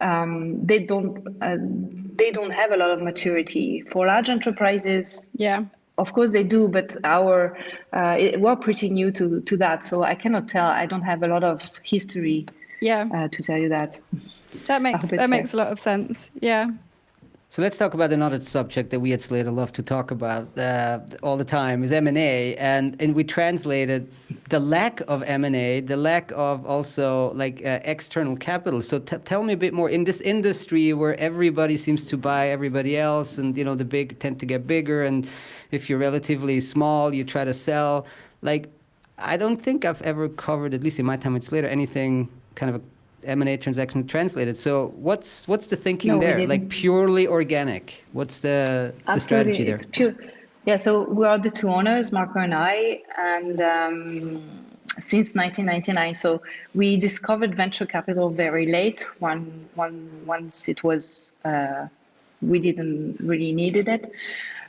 Speaker 1: they don't have a lot of maturity. For large enterprises,
Speaker 3: yeah,
Speaker 1: of course they do, but we're pretty new to that, so I cannot tell. I don't have a lot of history to tell you that.
Speaker 3: That makes a lot of sense. Yeah.
Speaker 2: So let's talk about another subject that we at Slator love to talk about all the time is M&A, and we translated the lack of M&A, the lack of also like external capital. So tell me a bit more in this industry where everybody seems to buy everybody else, and you know the big tend to get bigger, and if you're relatively small, you try to sell. Like, I don't think I've ever covered, at least in my time at Slator, anything kind of a M&A transaction translated. So what's the thinking there? Like purely organic. What's the strategy there?
Speaker 1: It's pure. Yeah, so we are the two owners, Marco and I, and since 1999. So we discovered venture capital very late. Once it was, we didn't really needed it.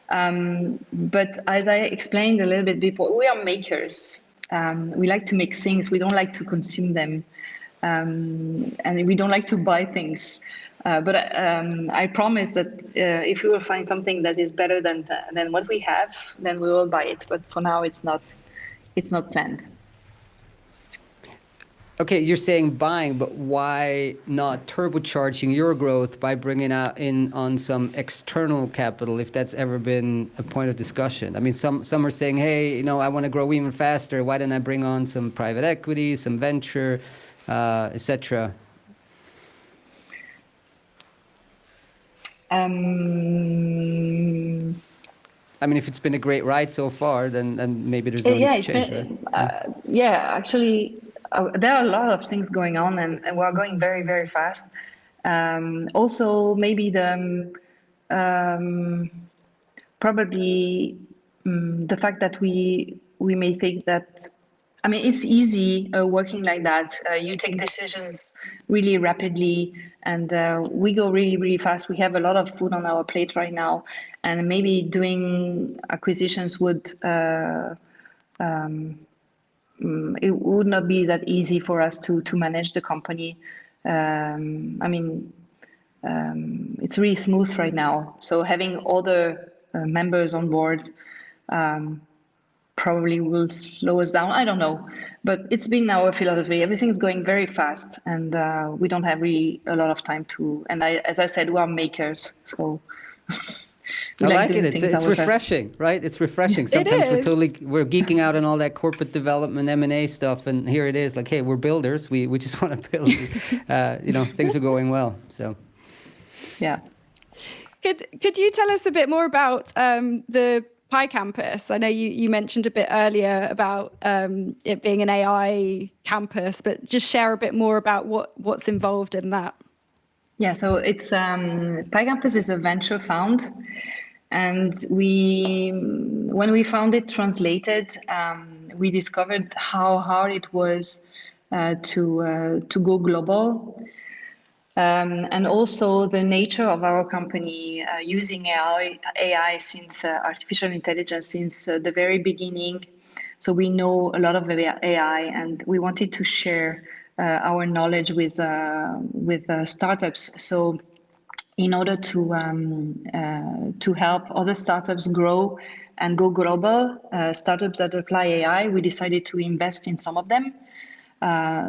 Speaker 1: But as I explained a little bit before, we are makers. We like to make things. We don't like to consume them. And we don't like to buy things. But I promise that if we will find something that is better than what we have, then we will buy it. But for now, it's not planned.
Speaker 2: Okay, you're saying buying, but why not turbocharging your growth by bringing in on some external capital, if that's ever been a point of discussion? I mean, some are saying, hey, you know, I want to grow even faster. Why don't I bring on some private equity, some venture, etc.? I mean, if it's been a great ride so far, then maybe there's no need to change, right?
Speaker 1: Actually, there are a lot of things going on, and we're going very, very fast. Also, maybe probably the fact that we may think that, I mean, it's easy working like that. You take decisions really rapidly, and we go really, really fast. We have a lot of food on our plate right now, and maybe doing acquisitions would it would not be that easy for us to manage the company. I mean, it's really smooth right now. So having other members on board probably will slow us down. I don't know, but it's been our philosophy. Everything's going very fast, and we don't have really a lot of time to. And as I said, we are makers, so.
Speaker 2: I like it. It's refreshing, right? It's refreshing. Sometimes we're geeking out on all that corporate development, M&A stuff, and here it is, like, hey, we're builders. We just want to build. You know, things are going well. So,
Speaker 1: yeah.
Speaker 3: Could you tell us a bit more about the Pi campus? I know you mentioned a bit earlier about it being an AI campus, but just share a bit more about what's involved in that.
Speaker 1: Yeah, so it's Pi campus is a venture fund, and when we founded Translated, we discovered how hard it was to go global. And also the nature of our company using AI since artificial intelligence since the very beginning. So we know a lot of AI, and we wanted to share our knowledge with startups. So in order to help other startups grow and go global, startups that apply AI, we decided to invest in some of them.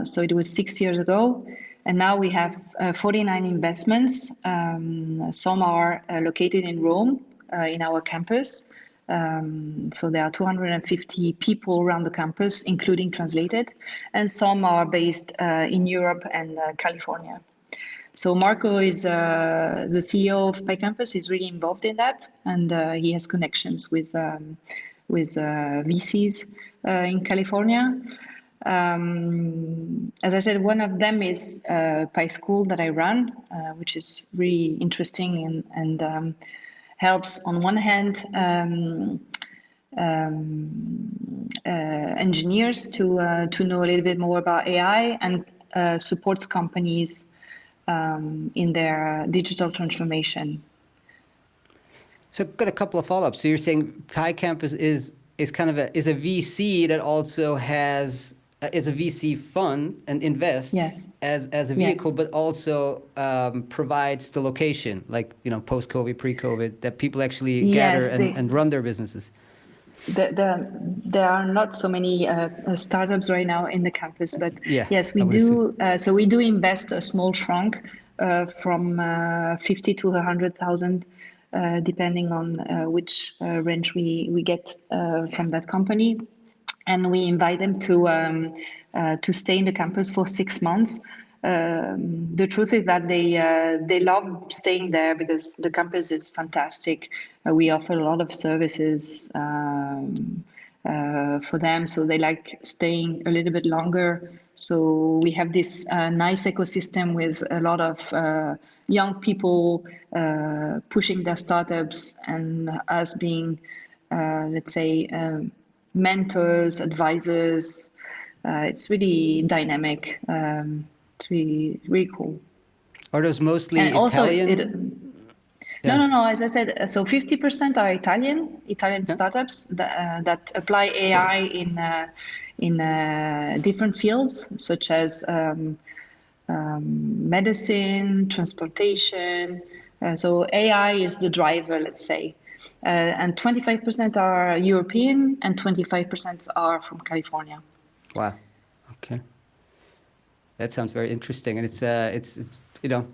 Speaker 1: So it was 6 years ago. And now we have 49 investments. Some are located in Rome, in our campus. So there are 250 people around the campus, including Translated. And some are based in Europe and California. So Marco is the CEO of Pi Campus. He's really involved in that. And he has connections with VCs in California. As I said, one of them is Pi School that I run, which is really interesting and helps on one hand engineers to know a little bit more about AI and supports companies in their digital transformation.
Speaker 2: So I've got a couple of follow-ups. So you're saying Pi Campus is kind of a VC that also has is a VC fund and invests as a vehicle, but also provides the location, like, you know, post-COVID, pre-COVID, that people actually gather and run their businesses.
Speaker 1: there are not so many startups right now in the campus, but
Speaker 2: Yeah,
Speaker 1: yes,
Speaker 2: I
Speaker 1: we
Speaker 2: would
Speaker 1: do. So we do invest a small chunk from 50 to 100,000, depending on which range we get from that company, and we invite them to stay in the campus for 6 months. The truth is that they love staying there because the campus is fantastic. We offer a lot of services for them, so they like staying a little bit longer. So we have this nice ecosystem with a lot of young people pushing their startups and us being, let's say, mentors, advisors. It's really dynamic. It's really cool.
Speaker 2: Are those mostly
Speaker 1: And also,
Speaker 2: Italian?
Speaker 1: No. As I said, so 50% are Italian startups that apply AI in different fields, such as medicine, transportation. So AI is the driver, let's say. And 25% are European and 25% are from California.
Speaker 2: Wow. Okay. That sounds very interesting, and it's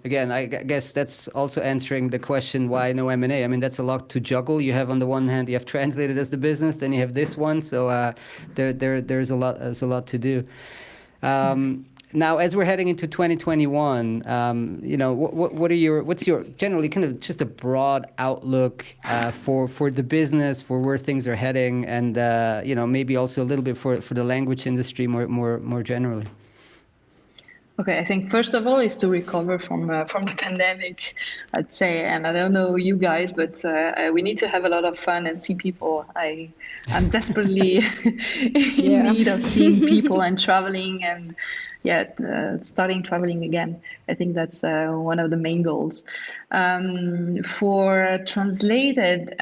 Speaker 2: again, I guess that's also answering the question why no M&A. I mean, that's a lot to juggle. You have on the one hand, you have Translated as the business, then you have this one, so there's a lot to do. Now, as we're heading into 2021, what's your generally kind of just a broad outlook for the business, for where things are heading, and maybe also a little bit for the language industry more generally.
Speaker 1: Okay, I think first of all is to recover from the pandemic, I'd say, and I don't know you guys, but we need to have a lot of fun and see people. I'm desperately in need of seeing people and traveling and starting traveling again. I think that's one of the main goals. For Translated,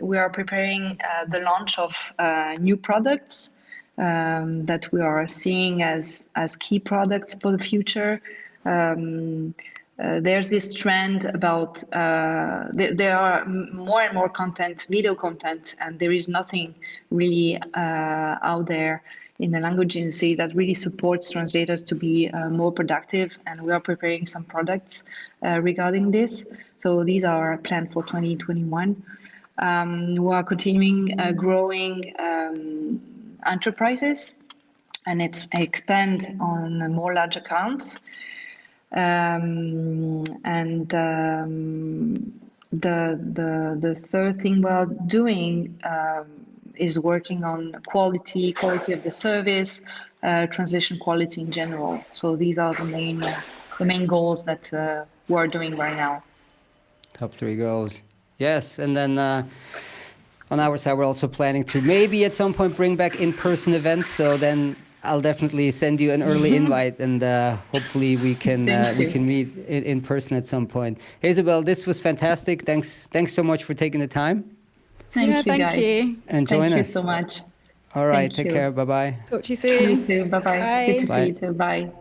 Speaker 1: we are preparing the launch of new products. That we are seeing as key products for the future. There's this trend about there are more and more content, video content, and there is nothing really out there in the language industry that really supports translators to be more productive. And we are preparing some products regarding this. So these are planned for 2021. We are continuing growing enterprises, and it's expand on more large accounts. The third thing we're doing is working on quality of the service, translation quality in general. So these are the main goals that we're doing right now.
Speaker 2: Top 3 goals. Yes, and then on our side, we're also planning to maybe at some point bring back in-person events. So then I'll definitely send you an early invite, and hopefully we can meet in person at some point. Isabelle, this was fantastic. Thanks so much for taking the time.
Speaker 1: Thank you, guys.
Speaker 3: Thank you.
Speaker 2: And join us.
Speaker 1: Thank you so much.
Speaker 2: All right, take care. Bye-bye.
Speaker 3: Talk to you soon.
Speaker 1: You too. Bye-bye.
Speaker 3: Bye.
Speaker 1: Good to see you too. Bye.